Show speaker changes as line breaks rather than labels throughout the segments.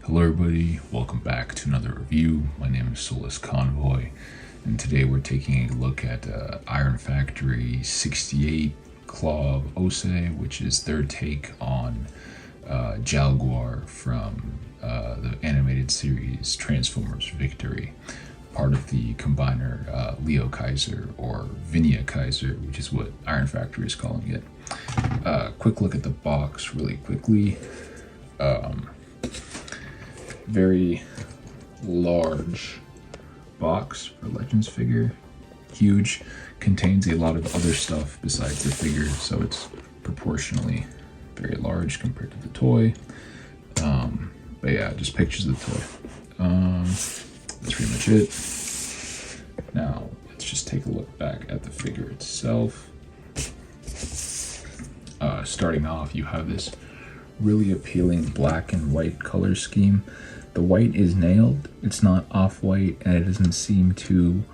Hello everybody, welcome back to another review. My name is Solus Convoy, and today we're taking a look at Iron Factory 68 Claw of Ose, which is their take on Jallguar from the animated series Transformers Victory, part of the combiner LioKaiser or IF-EX68, which is what Iron Factory is calling it. Quick look at the box really quickly. Very large box for Legends figure, huge, contains a lot of other stuff besides the figure, so it's proportionally very large compared to the toy. But yeah, just pictures of the toy. That's pretty much it. Now let's just take a look back at the figure itself. Starting off, you have this really appealing black and white color scheme. The white is nailed, it's not off-white, and it doesn't seem to,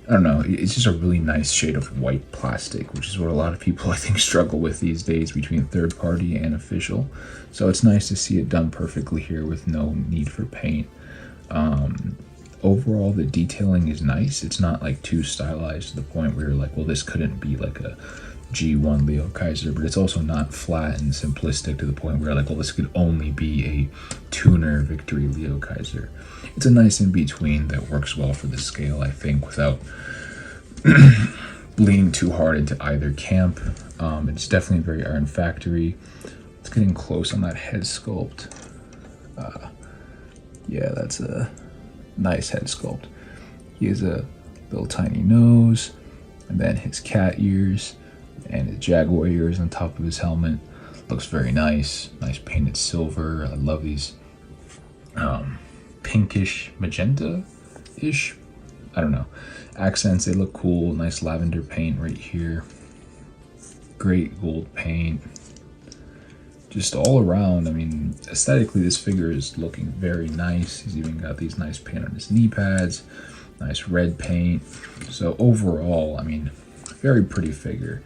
I don't know, it's just a really nice shade of white plastic, which is what a lot of people I think struggle with these days between third party and official. So it's nice to see it done perfectly here with no need for paint. Overall, the detailing is nice. It's not like too stylized to the point where you're like, well, this couldn't be like a G1 LioKaiser, but it's also not flat and simplistic to the point where like, well, this could only be a tuner Victory LioKaiser. It's a nice in between that works well for the scale, I think, without leaning too hard into either camp. It's definitely very Iron Factory. It's getting close on that head sculpt. Yeah, that's a nice head sculpt. He has a little tiny nose, and then his cat ears and his Jaguar ears on top of his helmet. Looks very nice. Nice painted silver. I love these pinkish magenta-ish, I don't know, accents. They look cool. Nice lavender paint right here. Great gold paint. Just all around, I mean, aesthetically this figure is looking very nice. He's even got these nice paint on his knee pads. Nice red paint. So overall, I mean, very pretty figure.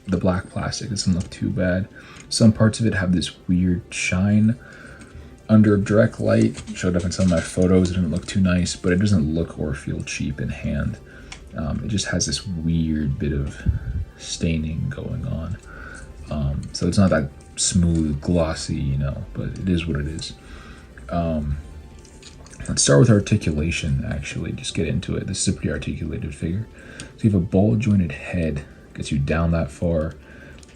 The black plastic doesn't look too bad. Some parts of it have this weird shine under direct light. Showed up in some of my photos. It didn't look too nice, but it doesn't look or feel cheap in hand. It just has this weird bit of staining going on. So it's not that smooth, glossy, you know, but it is what it is. Let's start with articulation, actually. Just get into it. This is a pretty articulated figure. So you have a ball jointed head, gets you down that far,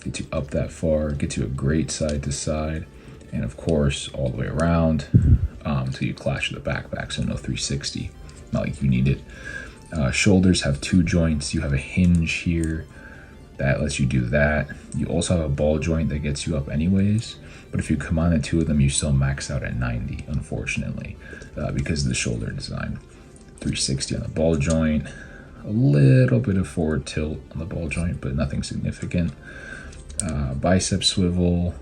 gets you up that far, gets you a great side to side, and of course all the way around until you clash with the backpack, so no 360, not like you need it. Shoulders have two joints. You have a hinge here that lets you do that. You also have a ball joint that gets you up anyways, but if you combine the two of them, you still max out at 90, unfortunately, because of the shoulder design. 360 on the ball joint, a little bit of forward tilt on the ball joint, but nothing significant. Bicep swivel,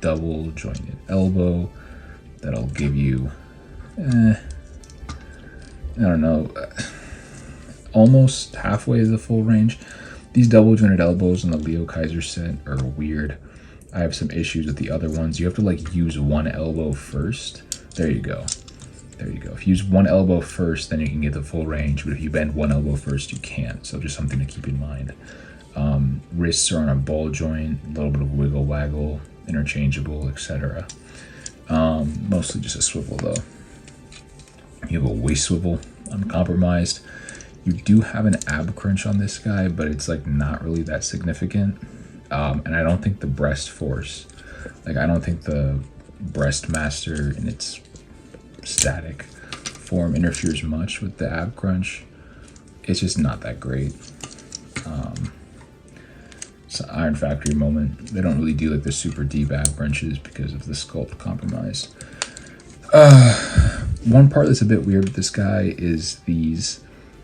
double jointed elbow, that'll give you, I don't know, almost halfway the full range. These double jointed elbows in the LioKaiser set are weird. I have some issues with the other ones. You have to like use one elbow first. There you go. There you go. If you use one elbow first, then you can get the full range, but if you bend one elbow first, you can't. So just something to keep in mind. Wrists are on a ball joint, a little bit of wiggle waggle, interchangeable, etc. Mostly just a swivel though. You have a waist swivel, uncompromised. You do have an ab crunch on this guy, but it's like not really that significant. And I don't think the breast force, like I don't think the breast master in its static form interferes much with the ab crunch. It's just not that great. It's an Iron Factory moment. They don't really do like the super deep ab crunches because of the sculpt compromise. One part that's a bit weird with this guy is these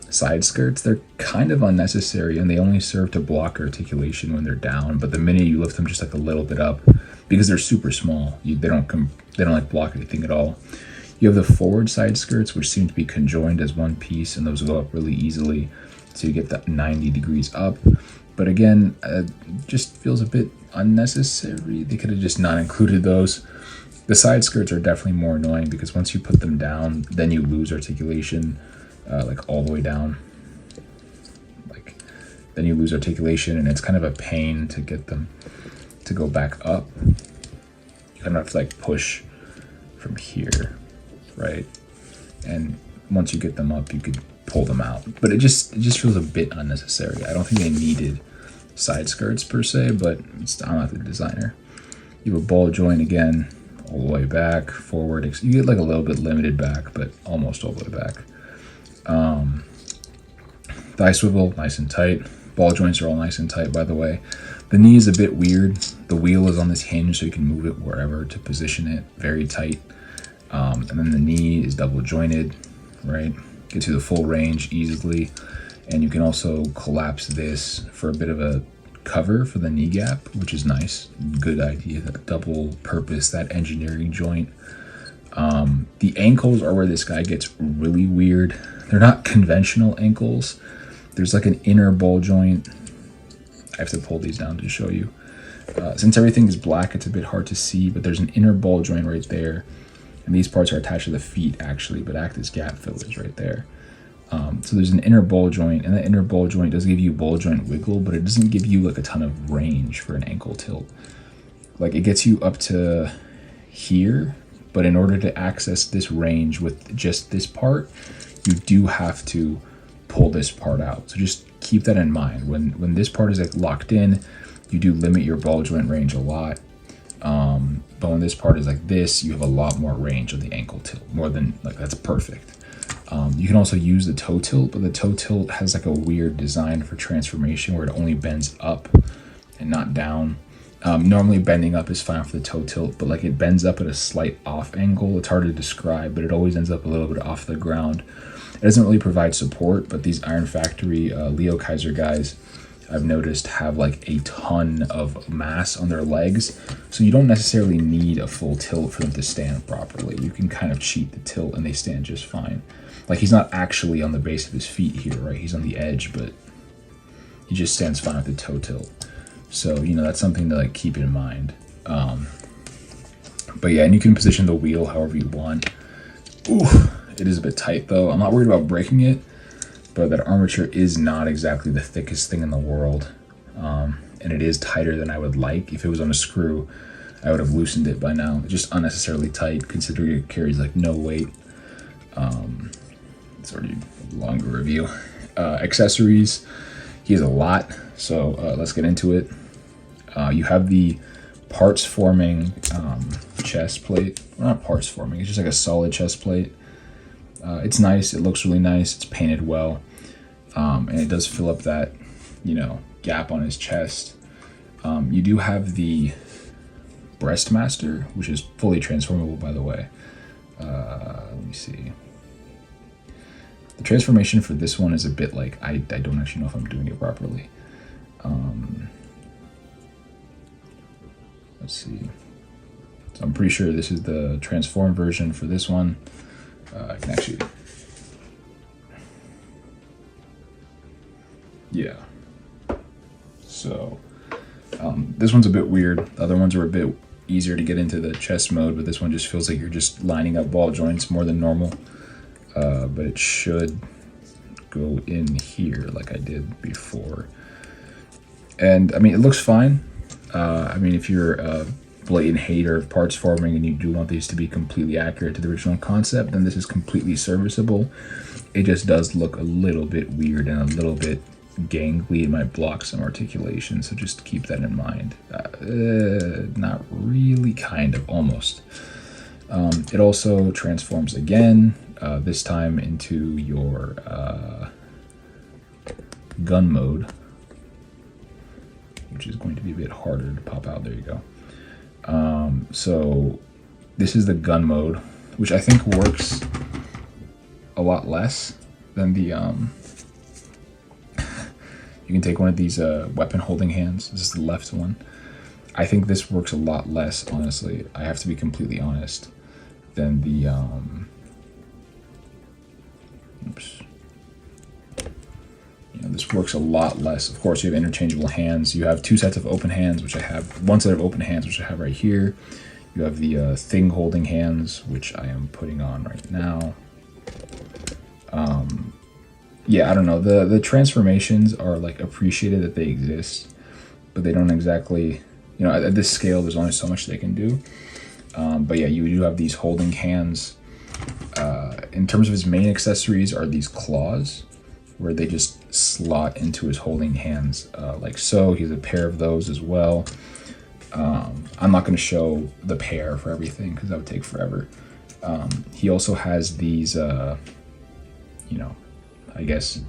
side skirts. They're kind of unnecessary and they only serve to block articulation when they're down, but the minute you lift them just like a little bit up, because they're super small, they don't like block anything at all. You have the forward side skirts, which seem to be conjoined as one piece, and those go up really easily, so you get that 90 degrees up. But again, just feels a bit unnecessary. They could have just not included those. The side skirts are definitely more annoying because once you put them down, then you lose articulation, like all the way down. Like, then you lose articulation, and it's kind of a pain to get them to go back up. You kind of have to like push from here, right? And once you get them up, you could pull them out. But it just feels a bit unnecessary. I don't think they needed side skirts per se, but I'm not the designer. You have a ball joint again, all the way back, forward. You get like a little bit limited back, but almost all the way back. Thigh swivel, nice and tight. Ball joints are all nice and tight, by the way. The knee is a bit weird. The wheel is on this hinge, so you can move it wherever to position it. Very tight. And then the knee is double jointed, right? Gets you the full range easily. And you can also collapse this for a bit of a cover for the knee gap, which is nice. Good idea. That double purpose, that engineering joint. The ankles are where this guy gets really weird. They're not conventional ankles. There's like an inner ball joint. I have to pull these down to show you. Since everything is black, it's a bit hard to see, but there's an inner ball joint right there. And these parts are attached to the feet actually, but act as gap fillers right there. So there's an inner ball joint, and that inner ball joint does give you ball joint wiggle, but it doesn't give you like a ton of range for an ankle tilt. Like it gets you up to here, but in order to access this range with just this part, you do have to pull this part out. So just keep that in mind. When this part is like locked in, you do limit your ball joint range a lot. But when this part is like this, you have a lot more range on the ankle tilt, more than like that's perfect. You can also use the toe tilt, but the toe tilt has like a weird design for transformation where it only bends up and not down. Normally bending up is fine for the toe tilt, but like it bends up at a slight off angle. It's hard to describe, but it always ends up a little bit off the ground. It doesn't really provide support, but these Iron Factory LioKaiser guys, I've noticed, have like a ton of mass on their legs, so you don't necessarily need a full tilt for them to stand properly. You can kind of cheat the tilt and they stand just fine. Like he's not actually on the base of his feet here, right? He's on the edge, but he just stands fine with the toe tilt. So, you know, that's something to like keep in mind. But yeah, and you can position the wheel however you want. Ooh, it is a bit tight though. I'm not worried about breaking it, but that armature is not exactly the thickest thing in the world. And it is tighter than I would like. If it was on a screw, I would have loosened it by now. It's just unnecessarily tight considering it carries like no weight. It's already a longer review. Accessories, he has a lot, so let's get into it. You have the parts forming chest plate. Well, not parts forming, it's just like a solid chest plate. It's nice, it looks really nice, it's painted well, and it does fill up that, you know, gap on his chest. You do have the Breastmaster, which is fully transformable, by the way. Let me see. The transformation for this one is a bit like, I don't actually know if I'm doing it properly. Let's see. So I'm pretty sure this is the transform version for this one. I can actually, yeah. So this one's a bit weird. The other ones are a bit easier to get into the chest mode, but this one just feels like you're just lining up ball joints more than normal. But it should go in here like I did before. And I mean, it looks fine. I mean, if you're a blatant hater of parts forming and you do want these to be completely accurate to the original concept, then this is completely serviceable. It just does look a little bit weird and a little bit gangly. It might block some articulation, so just keep that in mind. Not really, kind of, almost. It also transforms again, this time into your gun mode, which is going to be a bit harder to pop out. There you go. So this is the gun mode, which I think works a lot less than the you can take one of these weapon holding hands. This is the left one. I think this works a lot less, honestly. I have to be completely honest, than the oops. You know, This works a lot less. Of course, you have interchangeable hands. You have two sets of open hands, which I have, one set of open hands, which I have right here. You have the thing holding hands, which I am putting on right now. Yeah, I don't know. The transformations are like appreciated that they exist, but they don't exactly, you know, at this scale, there's only so much they can do. But yeah, you do have these holding hands. In terms of his main accessories are these claws, where they just slot into his holding hands like so. He has a pair of those as well. I'm not going to show the pair for everything because that would take forever. He also has these, you know, I guess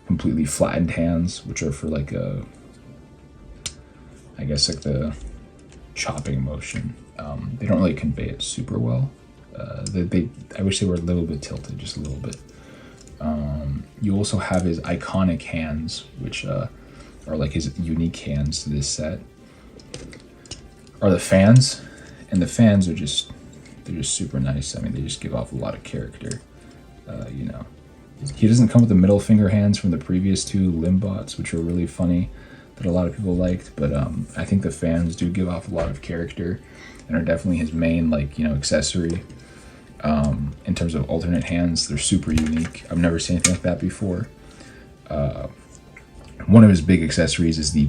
completely flattened hands, which are for like I guess like the chopping motion. They don't really convey it super well. I wish they were a little bit tilted, just a little bit. You also have his iconic hands, which are like his unique hands to this set, are the fans, and the fans are just, they're just super nice. I mean, they just give off a lot of character. You know, he doesn't come with the middle finger hands from the previous two Limbots, which are really funny, that a lot of people liked, but I think the fans do give off a lot of character and are definitely his main, like, you know, accessory. In terms of alternate hands, they're super unique. I've never seen anything like that before. One of his big accessories is the,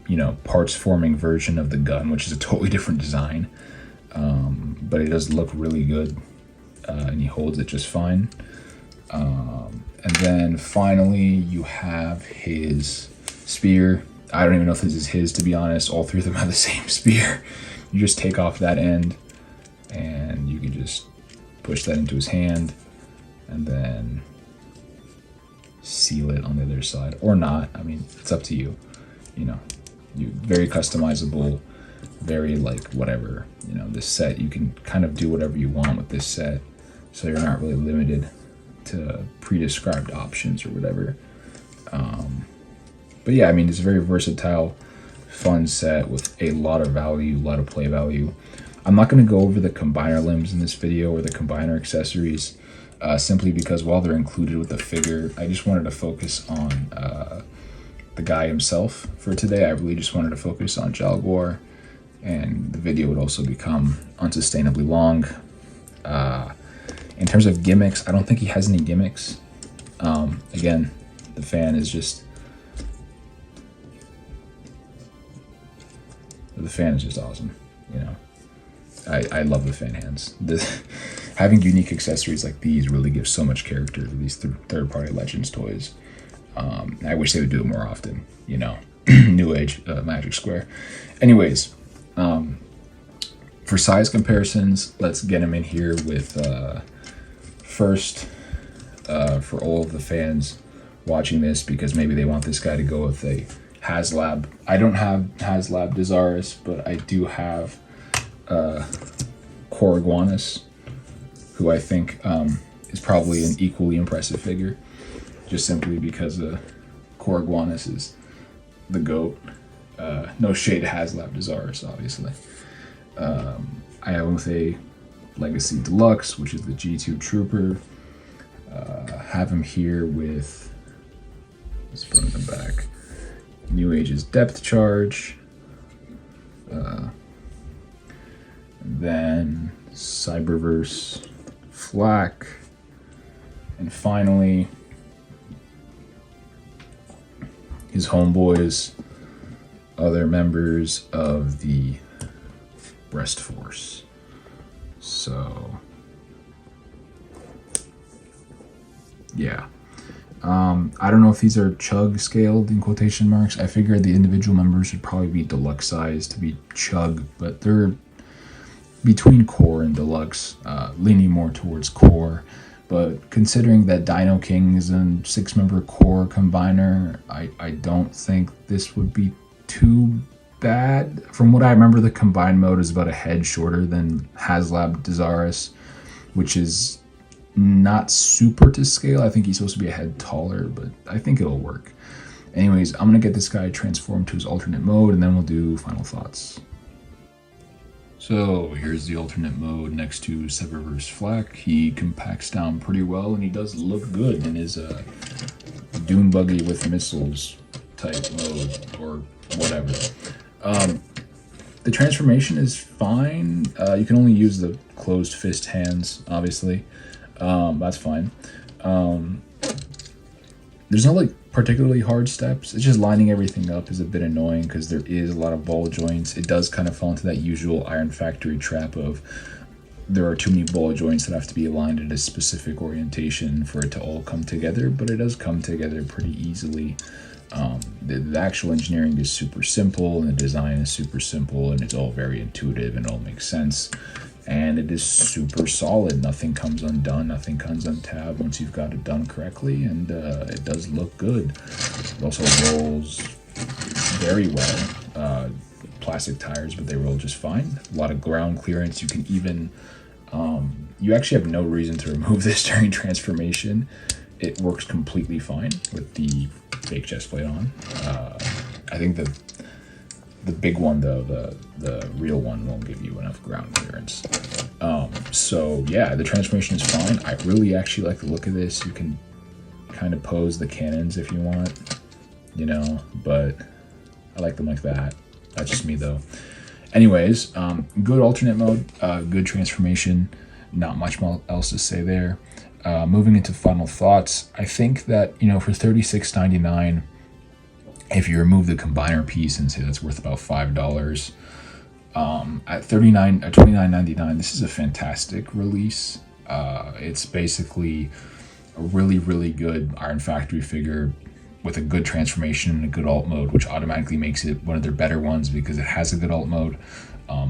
you know, parts forming version of the gun, which is a totally different design, but it does look really good, and he holds it just fine. And then finally you have his spear. I don't even know if this is his, to be honest. All three of them have the same spear. You just take off that end and you can just push that into his hand and then seal it on the other side, or not. I mean, it's up to you. You know, very customizable, very like whatever. You know, this set, you can kind of do whatever you want with this set, so you're not really limited to pre-described options or whatever. But yeah, I mean, it's a very versatile, fun set with a lot of value, a lot of play value. I'm not going to go over the combiner limbs in this video or the combiner accessories, simply because while they're included with the figure, I just wanted to focus on the guy himself for today. I really just wanted to focus on Jallguar, and the video would also become unsustainably long. In terms of gimmicks, I don't think he has any gimmicks. Again, the fan is just... The fan is just awesome, you know. I love the fan hands. Having unique accessories like these really gives so much character to these third-party Legends toys. I wish they would do it more often, you know. New Age Magic Square. Anyways, for size comparisons, let's get them in here with first, for all of the fans watching this, because maybe they want this guy to go with a HasLab. I don't have HasLab Desirous, but I do have Corp, who I think is probably an equally impressive figure, just simply because Corp is the GOAT. No shade to HasLab Desirous, obviously. I have him with a Legacy Deluxe, which is the G2 Trooper. Have him here with, let's put him in the back, New Age's Depth Charge. Then Cyberverse Flak. And finally, his homeboys, other members of the Breast Force. So, yeah. I don't know if these are chug scaled in quotation marks. I figured the individual members should probably be deluxe size to be chug, but they're between core and deluxe, leaning more towards core. But considering that Dino King is a 6-member core combiner, I don't think this would be too bad. From what I remember, the combined mode is about a head shorter than HasLab Desirous, which is not super to scale. I think he's supposed to be a head taller, but I think it'll work. Anyways, I'm gonna get this guy transformed to his alternate mode, and then we'll do final thoughts. So here's the alternate mode next to Seververse Flak. He compacts down pretty well, and he does look good in his Dune Buggy with missiles type mode, or whatever. The transformation is fine. You can only use the closed fist hands, obviously. That's fine. There's no like particularly hard steps. It's just lining everything up is a bit annoying because there is a lot of ball joints. It does kind of fall into that usual Iron Factory trap of there are too many ball joints that have to be aligned at a specific orientation for it to all come together, but it does come together pretty easily. The actual engineering is super simple, and the design is super simple, and it's all very intuitive and all makes sense. And it is super solid. Nothing comes undone, nothing comes untabbed once you've got it done correctly, and it does look good. It also rolls very well. Plastic tires, but they roll just fine. A lot of ground clearance. You can even, you actually have no reason to remove this during transformation. It works completely fine with the fake chest plate on. I think the big one though, the real one won't give you enough ground clearance. So yeah, the transformation is fine. I really actually like the look of this. You can kind of pose the cannons if you want, you know, but I like them like that. That's just me though. Anyways, good alternate mode, good transformation. Not much else to say there. Moving into final thoughts, I think that, you know, for $36.99, if you remove the combiner piece and say that's worth about $5, at $29.99, this is a fantastic release. It's basically a really, really good Iron Factory figure with a good transformation and a good alt mode, which automatically makes it one of their better ones because it has a good alt mode.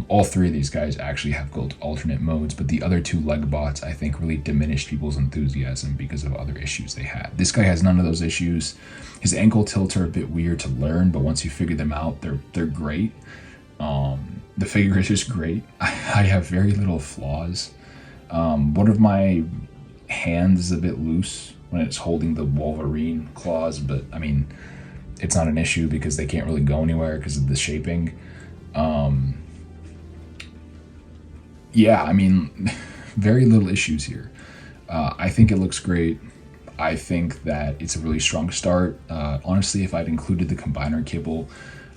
All three of these guys actually have good alternate modes, but the other two leg bots I think really diminished people's enthusiasm because of other issues they had. This guy has none of those issues. His ankle tilts are a bit weird to learn, but once you figure them out, they're great. The figure is just great. I have very little flaws. One of my hands is a bit loose when it's holding the Wolverine claws, but I mean, it's not an issue because they can't really go anywhere because of the shaping. Yeah, I mean, very little issues here. I think it looks great. I think that it's a really strong start. Honestly, if I'd included the combiner kibble,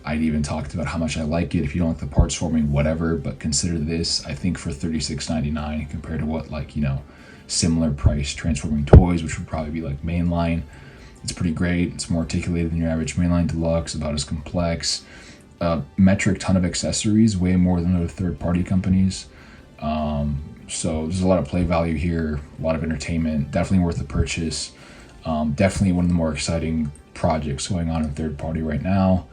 I'd even talked about how much I like it. If you don't like the parts forming, whatever, but consider this, I think for $36.99 compared to what, like, you know, similar price transforming toys, which would probably be like mainline, it's pretty great. It's more articulated than your average mainline deluxe, about as complex. Metric ton of accessories, way more than other third-party companies. So there's a lot of play value here, a lot of entertainment, definitely worth the purchase. Definitely one of the more exciting projects going on in third party right now.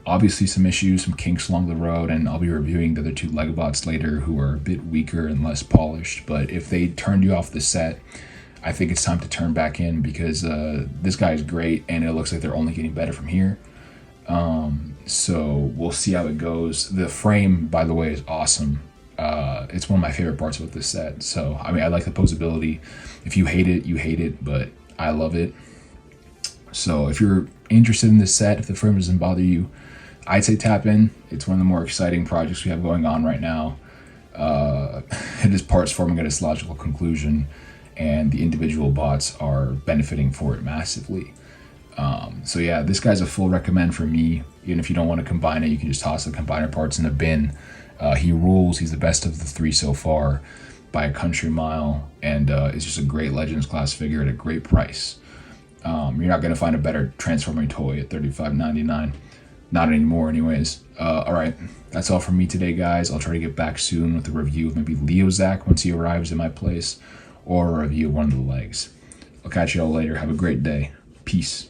Obviously some issues, some kinks along the road, and I'll be reviewing the other two Legobots later who are a bit weaker and less polished, but if they turned you off the set, I think it's time to turn back in because this guy is great and it looks like they're only getting better from here. So we'll see how it goes. The frame, by the way, is awesome. It's one of my favorite parts about this set. So, I mean, I like the posability. If you hate it, you hate it, but I love it. So if you're interested in this set, if the frame doesn't bother you, I'd say tap in. It's one of the more exciting projects we have going on right now. It is parts forming at its logical conclusion, and the individual bots are benefiting for it massively. So yeah, this guy's a full recommend for me. Even if you don't want to combine it, you can just toss the combiner parts in a bin. He rules. He's the best of the three so far by a country mile, and it's just a great Legends class figure at a great price. You're not going to find a better transforming toy at $35.99. Not anymore anyways. All right, that's all from me today, guys. I'll try to get back soon with a review of maybe LioZak once he arrives in my place, or a review of one of the legs. I'll catch you all later. Have a great day. Peace.